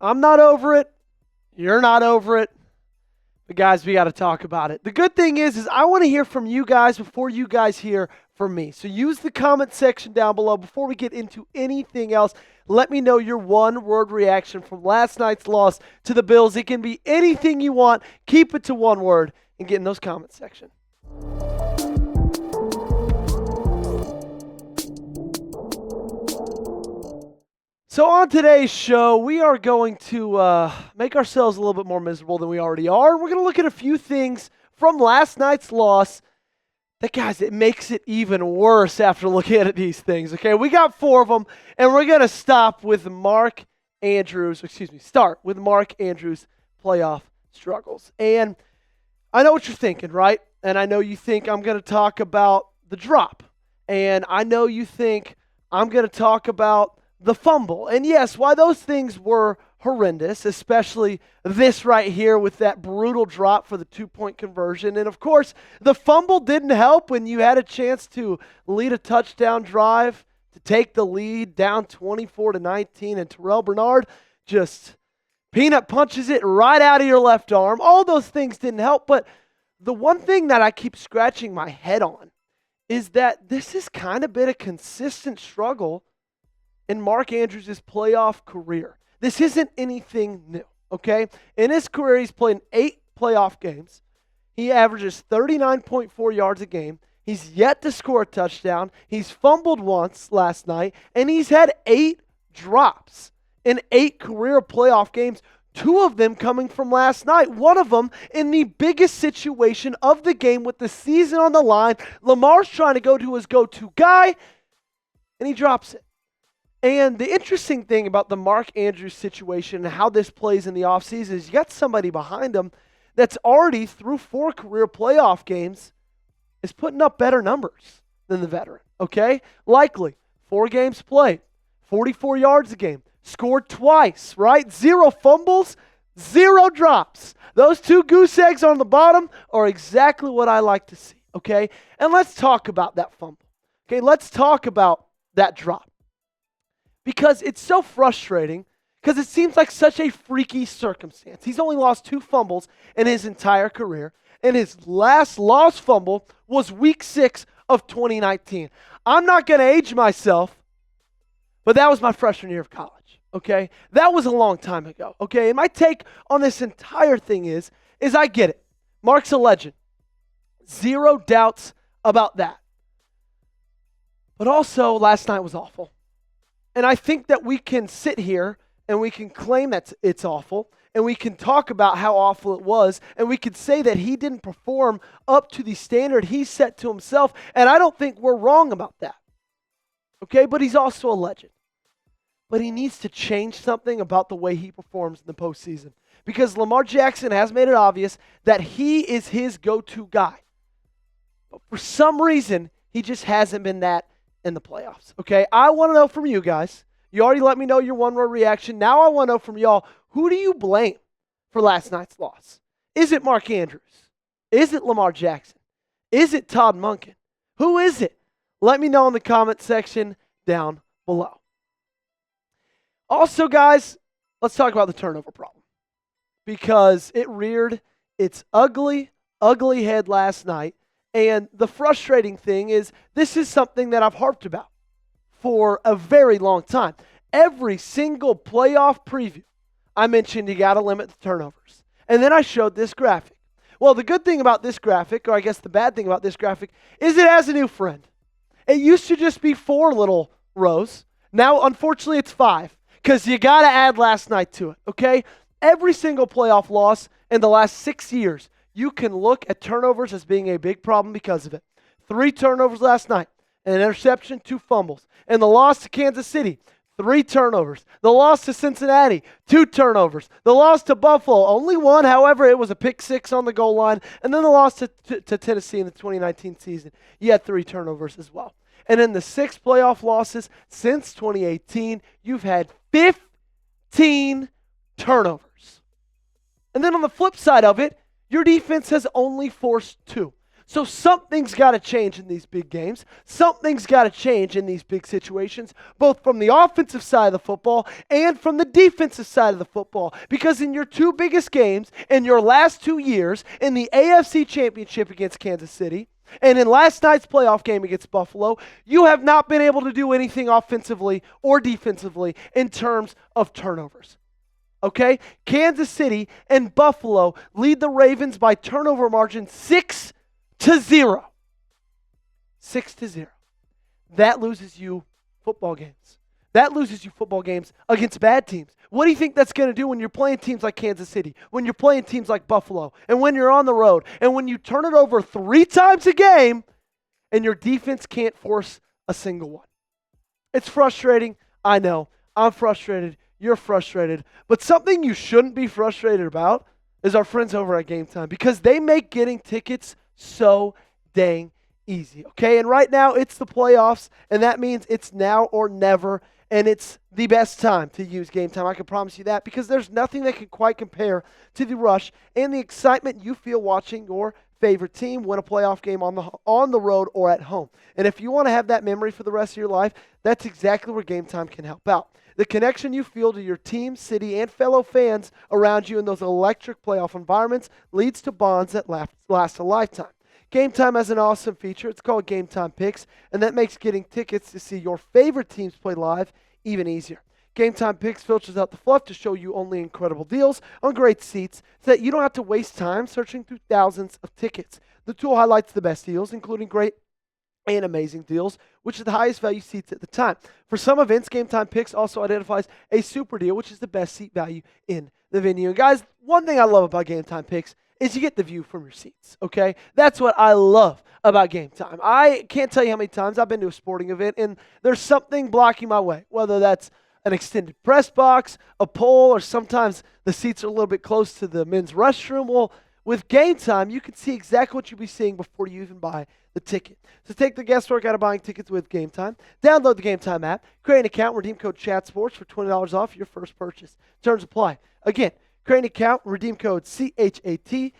I'm not over it. You're not over it. But guys, we got to talk about it. The good thing is I want to hear from you guys before you guys hear from me. So use the comment section down below before we get into anything else. Let me know your one-word reaction from last night's loss to the Bills. It can be anything you want. Keep it to one word and get in those comment section. So on today's show, we are going to make ourselves a little bit more miserable than we already are. We're going to look at a few things from last night's loss that, guys, it makes it even worse after looking at these things, okay? We got 4 of them, and we're going to start with Mark Andrews' playoff struggles. And I know what you're thinking, right? And I know you think I'm going to talk about the drop. And I know you think I'm going to talk about the fumble. And yes, why those things were horrendous, especially this right here with that brutal drop for the 2-point conversion. And of course, the fumble didn't help when you had a chance to lead a touchdown drive, to take the lead down 24-19, and Terrell Bernard just peanut punches it right out of your left arm. All those things didn't help, but the one thing that I keep scratching my head on is that this has kind of been a consistent struggle in Mark Andrews' playoff career. This isn't anything new, okay? In his career, he's played in 8 playoff games. He averages 39.4 yards a game. He's yet to score a touchdown. He's fumbled once last night, and he's had 8 drops in 8 career playoff games, 2 of them coming from last night. One of them in the biggest situation of the game with the season on the line. Lamar's trying to go to his go-to guy, and he drops it. And the interesting thing about the Mark Andrews situation and how this plays in the offseason is you got somebody behind him that's already through 4 career playoff games is putting up better numbers than the veteran, okay? Likely, 4 games played, 44 yards a game, scored twice, right? 0 fumbles, 0 drops. Those 2 goose eggs on the bottom are exactly what I like to see, okay? And let's talk about that fumble, okay? Let's talk about that drop. Because it's so frustrating, because it seems like such a freaky circumstance. He's only lost 2 fumbles in his entire career, and his last lost fumble was week 6 of 2019. I'm not going to age myself, but that was my freshman year of college, okay? That was a long time ago, okay? And my take on this entire thing is I get it. Mark's a legend. 0 doubts about that. But also, last night was awful. And I think that we can sit here and we can claim that it's awful, and we can talk about how awful it was, and we could say that he didn't perform up to the standard he set to himself, and I don't think we're wrong about that. Okay, but he's also a legend. But he needs to change something about the way he performs in the postseason, because Lamar Jackson has made it obvious that he is his go-to guy. But for some reason, he just hasn't been that in the playoffs, okay? I want to know from you guys. You already let me know your one-word reaction. Now I want to know from y'all, who do you blame for last night's loss? Is it Mark Andrews? Is it Lamar Jackson? Is it Todd Monken? Who is it? Let me know in the comment section down below. Also, guys, let's talk about the turnover problem, because it reared its ugly head last night. And the frustrating thing is this is something that I've harped about for a very long time. Every single playoff preview, I mentioned you got to limit the turnovers. And then I showed this graphic. Well, the good thing about this graphic, or I guess the bad thing about this graphic, is it has a new friend. It used to just be 4 little rows. Now, unfortunately, it's 5, because you got to add last night to it, okay? Every single playoff loss in the last 6 years, you can look at turnovers as being a big problem because of it. 3 turnovers last night, an interception, 2 fumbles. And the loss to Kansas City, 3 turnovers. The loss to Cincinnati, 2 turnovers. The loss to Buffalo, only 1. However, it was a pick 6 on the goal line. And then the loss to Tennessee in the 2019 season, you had 3 turnovers as well. And in the 6 playoff losses since 2018, you've had 15 turnovers. And then on the flip side of it, your defense has only forced 2. So something's got to change in these big games. Something's got to change in these big situations, both from the offensive side of the football and from the defensive side of the football. Because in your two biggest games in your last 2 years, in the AFC Championship against Kansas City and in last night's playoff game against Buffalo, you have not been able to do anything offensively or defensively in terms of turnovers. Okay? Kansas City and Buffalo lead the Ravens by turnover margin 6-0. 6-0. That loses you football games. That loses you football games against bad teams. What do you think that's going to do when you're playing teams like Kansas City, when you're playing teams like Buffalo, and when you're on the road, and when you turn it over 3 times a game and your defense can't force a single one? It's frustrating. I know. I'm frustrated. You're frustrated. But something you shouldn't be frustrated about is our friends over at Game Time, because they make getting tickets so dang easy, okay? And right now it's the playoffs, and that means it's now or never, and it's the best time to use Game Time. I can promise you that, because there's nothing that can quite compare to the rush and the excitement you feel watching your favorite team win a playoff game on the road or at home. And if you want to have that memory for the rest of your life, that's exactly where Game Time can help out. The connection you feel to your team, city, and fellow fans around you in those electric playoff environments leads to bonds that last a lifetime. Game Time has an awesome feature. It's called Game Time Picks, and that makes getting tickets to see your favorite teams play live even easier. Game Time Picks filters out the fluff to show you only incredible deals on great seats so that you don't have to waste time searching through thousands of tickets. The tool highlights the best deals, including great and amazing deals, which is the highest value seats at the time. For some events, Game Time Picks also identifies a super deal, which is the best seat value in the venue. And guys, one thing I love about Game Time Picks is you get the view from your seats, okay? That's what I love about Game Time. I can't tell you how many times I've been to a sporting event and there's something blocking my way, whether that's an extended press box, a pole, or sometimes the seats are a little bit close to the men's restroom. Well, with Game Time, you can see exactly what you'll be seeing before you even buy the ticket. So take the guesswork out of buying tickets with Game Time. Download the Game Time app, create an account, redeem code ChatSports for $20 off your first purchase. Terms apply. Again, create an account, redeem code CHATSPORTS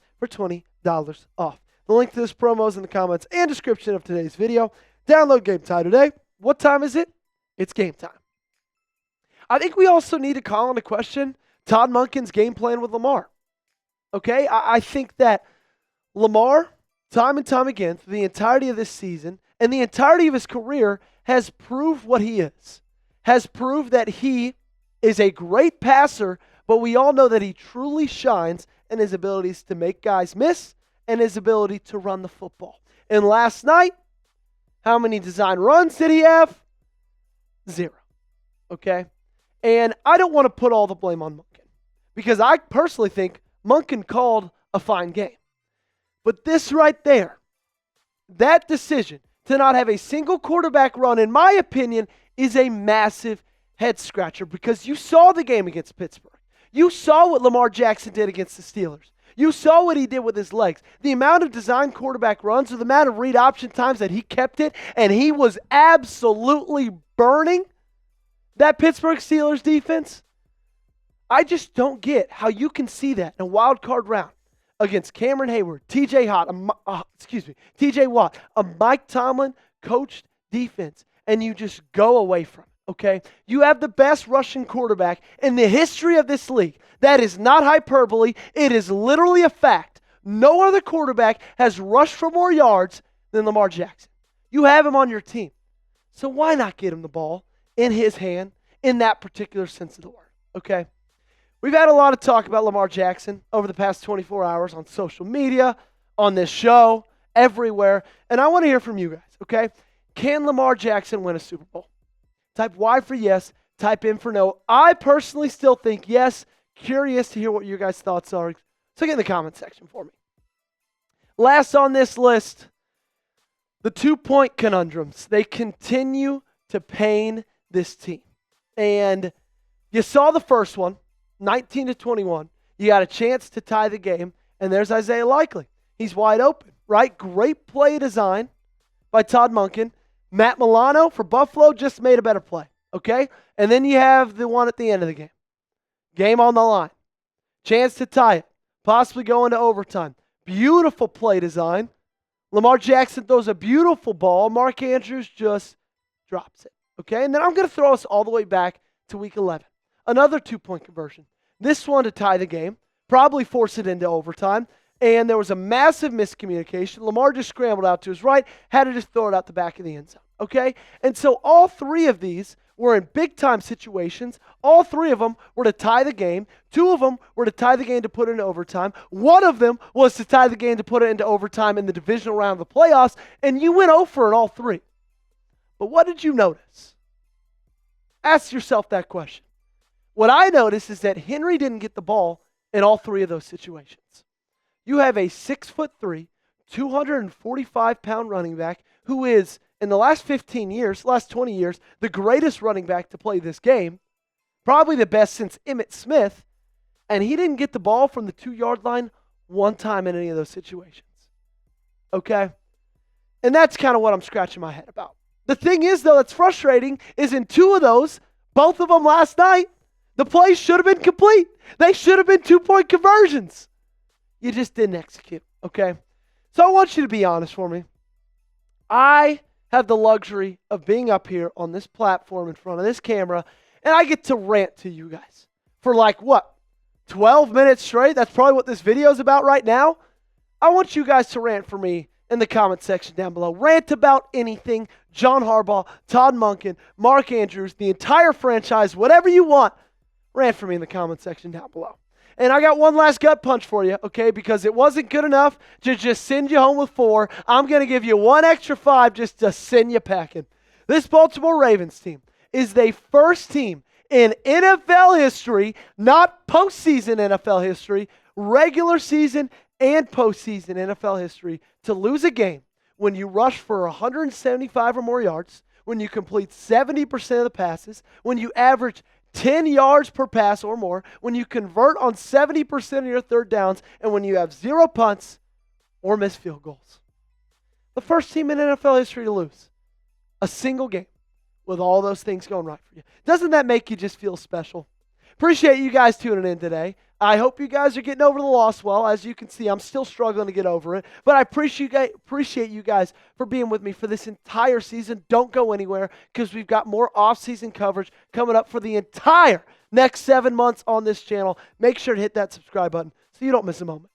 for $20 off. The link to this promo is in the comments and description of today's video. Download Game Time today. What time is it? It's game time. I think we also need to call into question Todd Monken's game plan with Lamar. Okay? I think that Lamar, time and time again, through the entirety of this season and the entirety of his career, has proved what he is. Has proved that he is a great passer, but we all know that he truly shines in his abilities to make guys miss and his ability to run the football. And last night, how many design runs did he have? 0. Okay? And I don't want to put all the blame on Monken, because I personally think Monken called a fine game. But this right there, that decision to not have a single quarterback run, in my opinion, is a massive head scratcher, because you saw the game against Pittsburgh. You saw what Lamar Jackson did against the Steelers. You saw what he did with his legs. The amount of design quarterback runs, or the amount of read option times that he kept it, and he was absolutely burning that Pittsburgh Steelers defense. I just don't get how you can see that in a wild card round against Cameron Hayward, TJ Watt, a Mike Tomlin coached defense, and you just go away from it. Okay, you have the best rushing quarterback in the history of this league. That is not hyperbole. It is literally a fact. No other quarterback has rushed for more yards than Lamar Jackson. You have him on your team. So why not get him the ball in his hand in that particular sense of the word? Okay, we've had a lot of talk about Lamar Jackson over the past 24 hours on social media, on this show, everywhere. And I want to hear from you guys, okay? Can Lamar Jackson win a Super Bowl? Type Y for yes, type in for no. I personally still think yes. Curious to hear what your guys' thoughts are. So get in the comment section for me. Last on this list, the 2-point conundrums. They continue to pain this team. And you saw the first one, 19-21. You got a chance to tie the game, and there's Isaiah Likely. He's wide open, right? Great play design by Todd Monken. Matt Milano for Buffalo just made a better play, okay? And then you have the one at the end of the game. Game on the line. Chance to tie it. Possibly go into overtime. Beautiful play design. Lamar Jackson throws a beautiful ball. Mark Andrews just drops it. Okay, and then I'm going to throw us all the way back to week 11. Another 2-point conversion. This one to tie the game, probably force it into overtime. And there was a massive miscommunication. Lamar just scrambled out to his right, had to just throw it out the back of the end zone. Okay, and so all three of these were in big-time situations. All three of them were to tie the game. Two of them were to tie the game to put it into overtime. One of them was to tie the game to put it into overtime in the divisional round of the playoffs, and you went over in all three. But what did you notice? Ask yourself that question. What I noticed is that Henry didn't get the ball in all three of those situations. You have a 6'3", 245-pound running back who is, in the last 15 years, last 20 years, the greatest running back to play this game, probably the best since Emmitt Smith, and he didn't get the ball from the 2-yard line one time in any of those situations. Okay? And that's kind of what I'm scratching my head about. The thing is, though, that's frustrating is in two of those, both of them last night, the plays should have been complete. They should have been 2-point conversions. You just didn't execute, okay? So I want you to be honest for me. I have the luxury of being up here on this platform in front of this camera, and I get to rant to you guys for 12 minutes straight? That's probably what this video is about right now. I want you guys to rant for me in the comment section down below. Rant about anything. John Harbaugh, Todd Monken, Mark Andrews, the entire franchise, whatever you want. Rant for me in the comment section down below. And I got one last gut punch for you, okay, because it wasn't good enough to just send you home with 4. I'm going to give you one extra 5 just to send you packing. This Baltimore Ravens team is the first team in NFL history, not postseason NFL history, regular season and postseason NFL history, to lose a game when you rush for 175 or more yards, when you complete 70% of the passes, when you average 10 yards per pass or more, when you convert on 70% of your third downs, and when you have 0 punts or missed field goals. The first team in NFL history to lose a single game with all those things going right for you. Doesn't that make you just feel special? Appreciate you guys tuning in today. I hope you guys are getting over the loss well. As you can see, I'm still struggling to get over it. But I appreciate you guys for being with me for this entire season. Don't go anywhere because we've got more off-season coverage coming up for the entire next 7 months on this channel. Make sure to hit that subscribe button so you don't miss a moment.